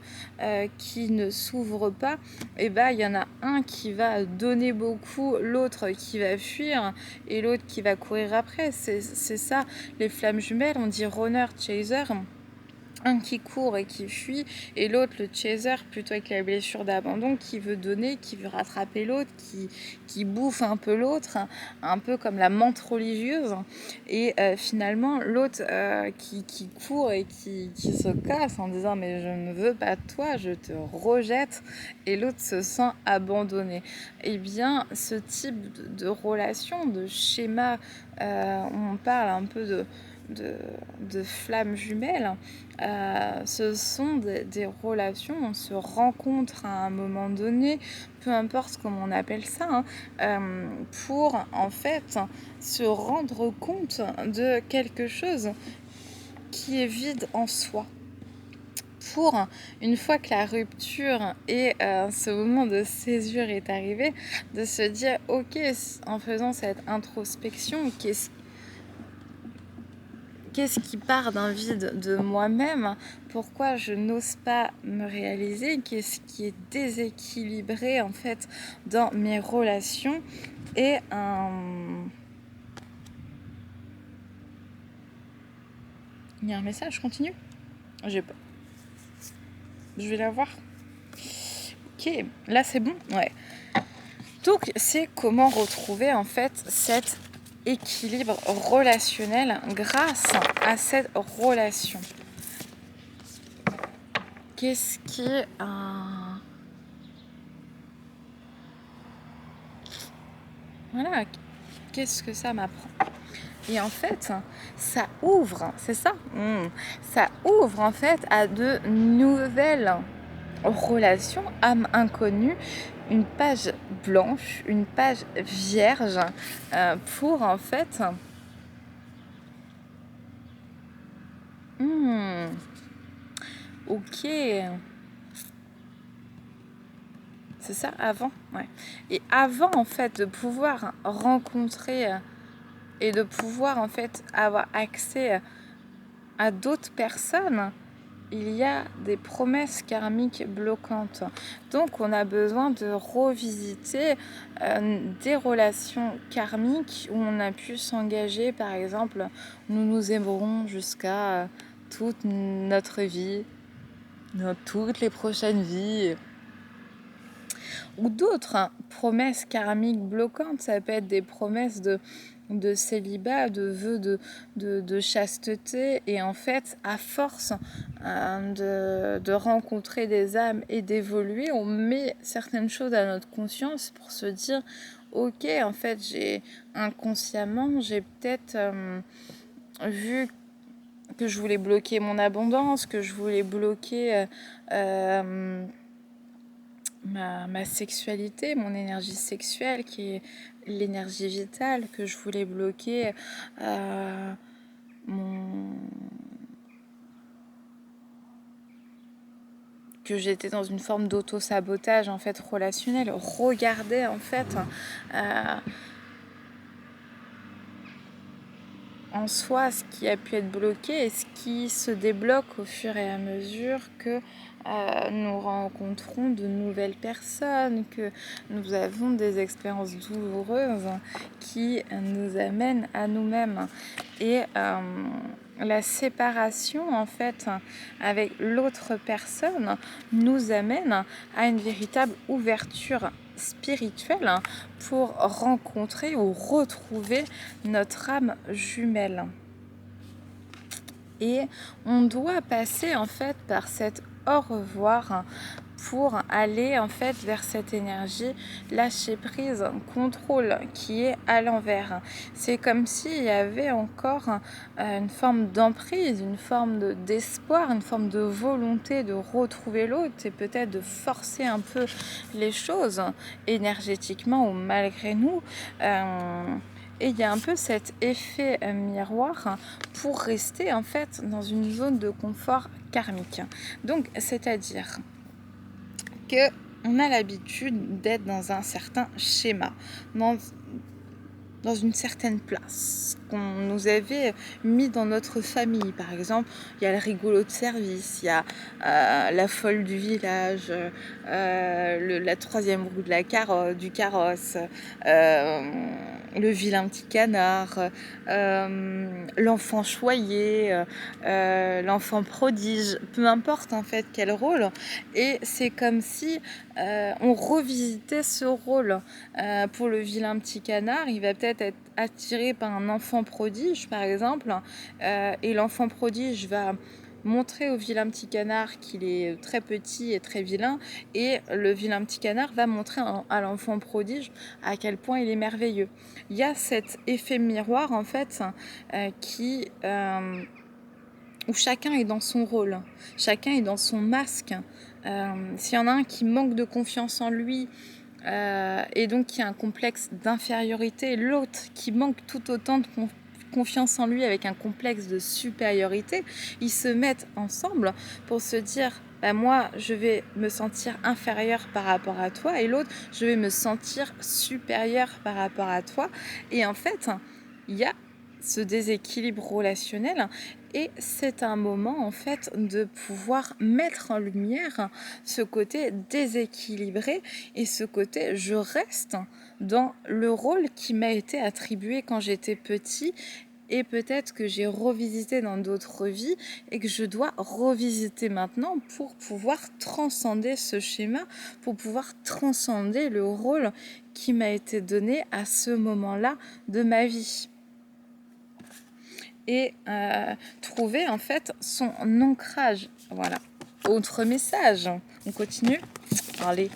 qui ne s'ouvre pas, et ben il y en a un qui va donner beaucoup, l'autre qui va fuir et l'autre qui va courir après. C'est ça les flammes jumelles, on dit runner chaser. Un qui court et qui fuit, et l'autre, le chaser, plutôt avec la blessure d'abandon, qui veut donner, qui veut rattraper l'autre, qui bouffe un peu l'autre, un peu comme la menthe religieuse. Et finalement, l'autre qui court et qui se casse en disant « mais je ne veux pas de toi, je te rejette », et l'autre se sent abandonné. Eh bien, ce type de relation, de schéma, on parle un peu de flammes jumelles, ce sont des relations, on se rencontre à un moment donné, peu importe comment on appelle ça, pour en fait se rendre compte de quelque chose qui est vide en soi. Pour, une fois que la rupture et ce moment de césure est arrivé, de se dire ok, en faisant cette introspection, qu'est-ce qui part d'un vide de moi-même? Pourquoi je n'ose pas me réaliser? Qu'est-ce qui est déséquilibré en fait dans mes relations? Et il y a un message, je continue? Je vais la voir. Ok, là c'est bon, ouais. Donc c'est comment retrouver en fait cet équilibre relationnel grâce à cette relation. Qu'est-ce qui voilà, qu'est-ce que ça m'apprend? Et en fait, ça ouvre, c'est ça, ça ouvre en fait à de nouvelles relation, âme inconnue, une page blanche, une page vierge pour en fait... ok, c'est ça, avant, ouais. Et avant en fait de pouvoir rencontrer et de pouvoir en fait avoir accès à d'autres personnes, il y a des promesses karmiques bloquantes. Donc on a besoin de revisiter des relations karmiques où on a pu s'engager, par exemple, nous nous aimerons jusqu'à toute notre vie, toutes les prochaines vies, ou d'autres promesses karmiques bloquantes. Ça peut être des promesses de célibat, de vœux de chasteté. Et en fait, à force de rencontrer des âmes et d'évoluer, on met certaines choses à notre conscience pour se dire, ok, en fait, inconsciemment, j'ai peut-être vu que je voulais bloquer mon abondance, que je voulais bloquer ma sexualité, mon énergie sexuelle, qui est l'énergie vitale, que je voulais bloquer que j'étais dans une forme d'auto-sabotage en fait relationnel. Regardez en fait en soi ce qui a pu être bloqué et ce qui se débloque au fur et à mesure que nous rencontrons de nouvelles personnes, que nous avons des expériences douloureuses qui nous amènent à nous-mêmes. Et la séparation en fait avec l'autre personne nous amène à une véritable ouverture spirituelle pour rencontrer ou retrouver notre âme jumelle. Et on doit passer en fait par cet au revoir pour aller en fait vers cette énergie lâcher prise, contrôle qui est à l'envers. C'est comme s'il y avait encore une forme d'emprise, une forme d'espoir, une forme de volonté de retrouver l'autre et peut-être de forcer un peu les choses énergétiquement ou malgré nous. Et il y a un peu cet effet miroir pour rester en fait dans une zone de confort karmique. Donc, c'est-à-dire que on a l'habitude d'être dans un certain schéma, dans une certaine place qu'on nous avait mis dans notre famille. Par exemple, il y a le rigolo de service, il y a la folle du village, la troisième roue de du carrosse, le vilain petit canard, l'enfant choyé, l'enfant prodige, peu importe en fait quel rôle. Et c'est comme si on revisitait ce rôle. Pour le vilain petit canard, il va peut-être être attiré par un enfant prodige, par exemple, et l'enfant prodige va montrer au vilain petit canard qu'il est très petit et très vilain, et le vilain petit canard va montrer à l'enfant prodige à quel point il est merveilleux. Il y a cet effet miroir, en fait, où chacun est dans son rôle, chacun est dans son masque. S'il y en a un qui manque de confiance en lui, et donc qui a un complexe d'infériorité, l'autre qui manque tout autant de confiance en lui avec un complexe de supériorité, ils se mettent ensemble pour se dire moi je vais me sentir inférieur par rapport à toi et l'autre je vais me sentir supérieur par rapport à toi. Et en fait il y a ce déséquilibre relationnel et c'est un moment en fait de pouvoir mettre en lumière ce côté déséquilibré et ce côté je reste dans le rôle qui m'a été attribué quand j'étais petit et peut-être que j'ai revisité dans d'autres vies et que je dois revisiter maintenant pour pouvoir transcender ce schéma, pour pouvoir transcender le rôle qui m'a été donné à ce moment-là de ma vie. Et trouver en fait son ancrage. Voilà. Autre message. On continue. Allez.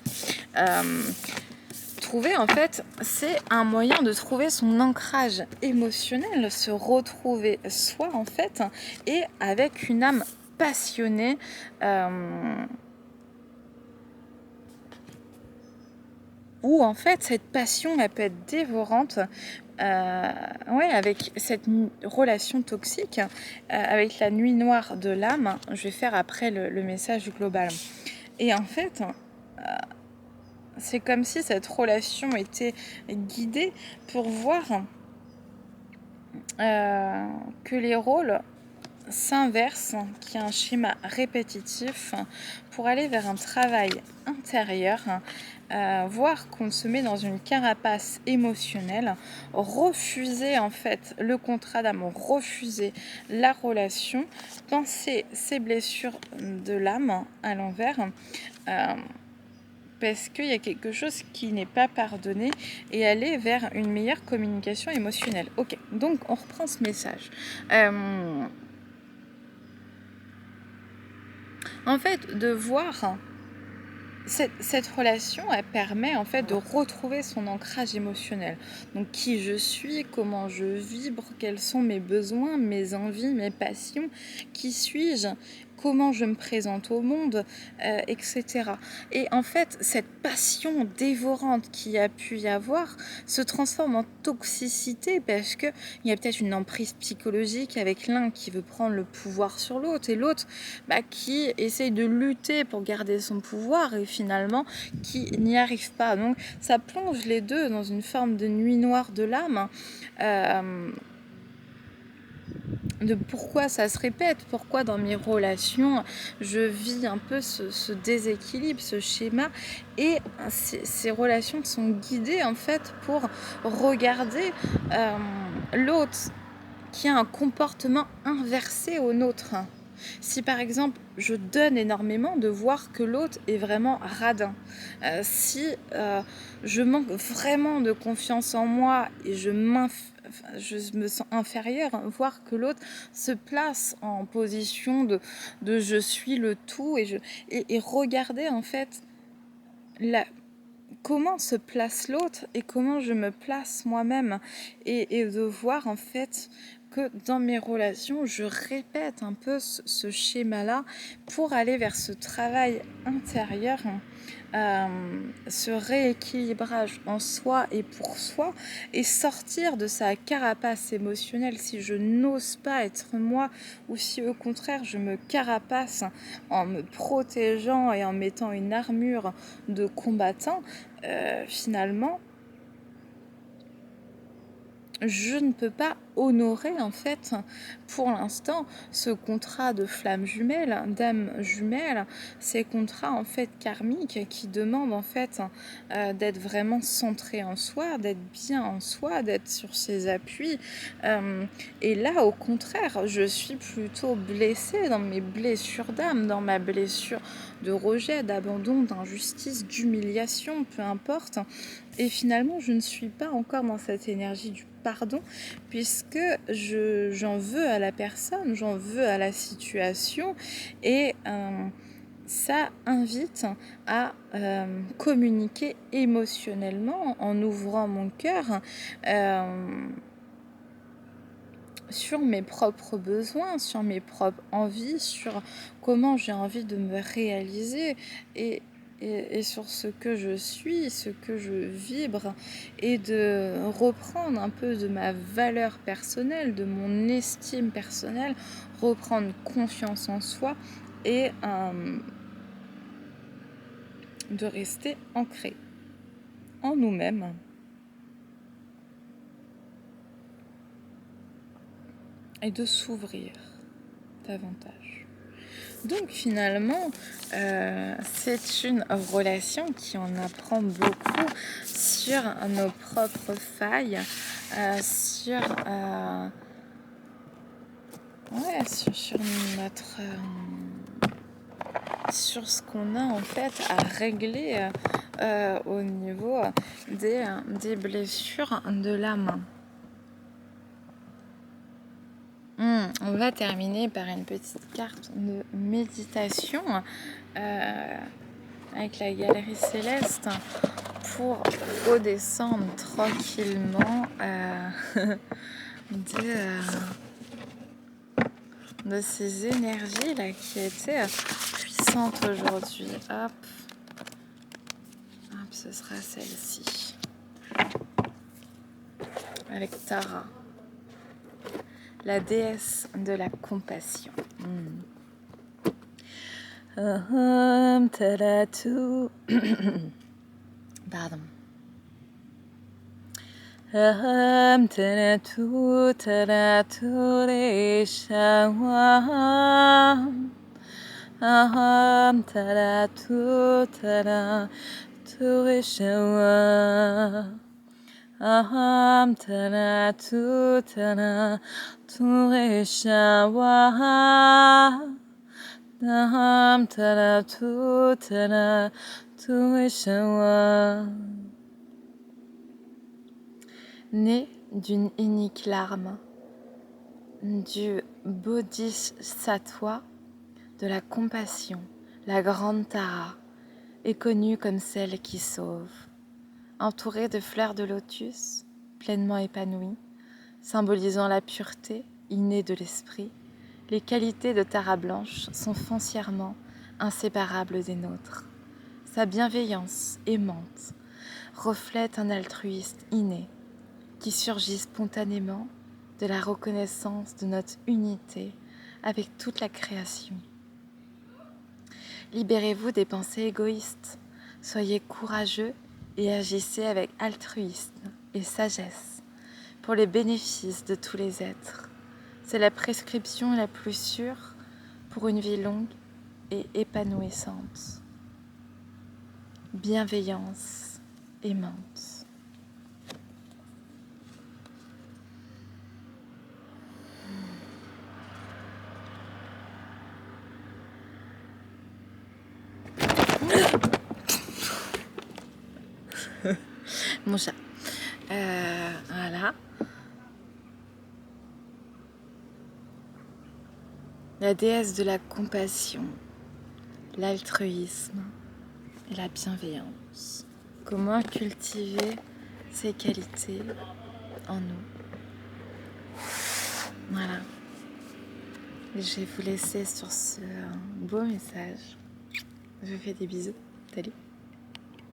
Trouver en fait, c'est un moyen de trouver son ancrage émotionnel, se retrouver soi en fait, et avec une âme passionnée. Où en fait cette passion elle peut être dévorante, avec cette relation toxique, avec la nuit noire de l'âme. Je vais faire après le message global. Et en fait, c'est comme si cette relation était guidée pour voir que les rôles s'inversent, qu'il y a un schéma répétitif pour aller vers un travail intérieur, voir qu'on se met dans une carapace émotionnelle, refuser en fait le contrat d'amour, refuser la relation, penser ses blessures de l'âme à l'envers, parce qu'il y a quelque chose qui n'est pas pardonné, et aller vers une meilleure communication émotionnelle. Ok, donc on reprend ce message. En fait, de voir cette relation, elle permet en fait de retrouver son ancrage émotionnel. Donc qui je suis, comment je vibre, quels sont mes besoins, mes envies, mes passions, qui suis-je, comment je me présente au monde, etc. Et en fait, cette passion dévorante qu'il y a pu y avoir se transforme en toxicité parce qu'il y a peut-être une emprise psychologique avec l'un qui veut prendre le pouvoir sur l'autre et l'autre qui essaye de lutter pour garder son pouvoir et finalement qui n'y arrive pas. Donc ça plonge les deux dans une forme de nuit noire de l'âme. De pourquoi ça se répète, pourquoi dans mes relations je vis un peu ce déséquilibre, ce schéma, et ces relations sont guidées en fait pour regarder l'autre qui a un comportement inversé au nôtre. Si par exemple je donne énormément, de voir que l'autre est vraiment radin. Si je manque vraiment de confiance en moi et je me sens inférieure, voir que l'autre se place en position de je suis le tout, et regarder en fait comment se place l'autre et comment je me place moi-même, et de voir en fait que dans mes relations, je répète un peu ce schéma-là pour aller vers ce travail intérieur, ce rééquilibrage en soi et pour soi, et sortir de sa carapace émotionnelle si je n'ose pas être moi, ou si au contraire je me carapace en me protégeant et en mettant une armure de combattant. Finalement, je ne peux pas honorer en fait pour l'instant ce contrat de flamme jumelle, d'âme jumelle, ces contrats en fait karmiques qui demandent en fait d'être vraiment centré en soi, d'être bien en soi, d'être sur ses appuis. Et là au contraire, je suis plutôt blessée dans mes blessures d'âme, dans ma blessure de rejet, d'abandon, d'injustice, d'humiliation, peu importe. Et finalement, je ne suis pas encore dans cette énergie du pardon, puisque j'en veux à la personne, j'en veux à la situation, et ça invite à communiquer émotionnellement en ouvrant mon cœur sur mes propres besoins, sur mes propres envies, sur comment j'ai envie de me réaliser, et sur ce que je suis, ce que je vibre, et de reprendre un peu de ma valeur personnelle, de mon estime personnelle, reprendre confiance en soi, et de rester ancré en nous-mêmes. Et de s'ouvrir davantage. Donc finalement, c'est une relation qui en apprend beaucoup sur nos propres failles, sur Ouais, sur notre... sur ce qu'on a en fait à régler au niveau des blessures de l'âme. On va terminer par une petite carte de méditation avec la galerie céleste pour redescendre tranquillement de ces énergies là qui étaient puissantes aujourd'hui. Hop, ce sera celle-ci avec Tara, la déesse de la compassion. Pardon. Aham tana tu tana tureshawa. Aham tana tu tana tureshawa. Né d'une unique larme, du Bodhisattva de la compassion, la grande Tara est connue comme celle qui sauve. Entourée de fleurs de lotus, pleinement épanouie, symbolisant la pureté innée de l'esprit, les qualités de Tara blanche sont foncièrement inséparables des nôtres. Sa bienveillance aimante reflète un altruisme inné qui surgit spontanément de la reconnaissance de notre unité avec toute la création. Libérez-vous des pensées égoïstes, soyez courageux et agissez avec altruisme et sagesse pour les bénéfices de tous les êtres. C'est la prescription la plus sûre pour une vie longue et épanouissante. Bienveillance aimante. Mon chat. Voilà. La déesse de la compassion, l'altruisme et la bienveillance. Comment cultiver ces qualités en nous. Voilà. Et je vais vous laisser sur ce beau message. Je vous fais des bisous. Salut.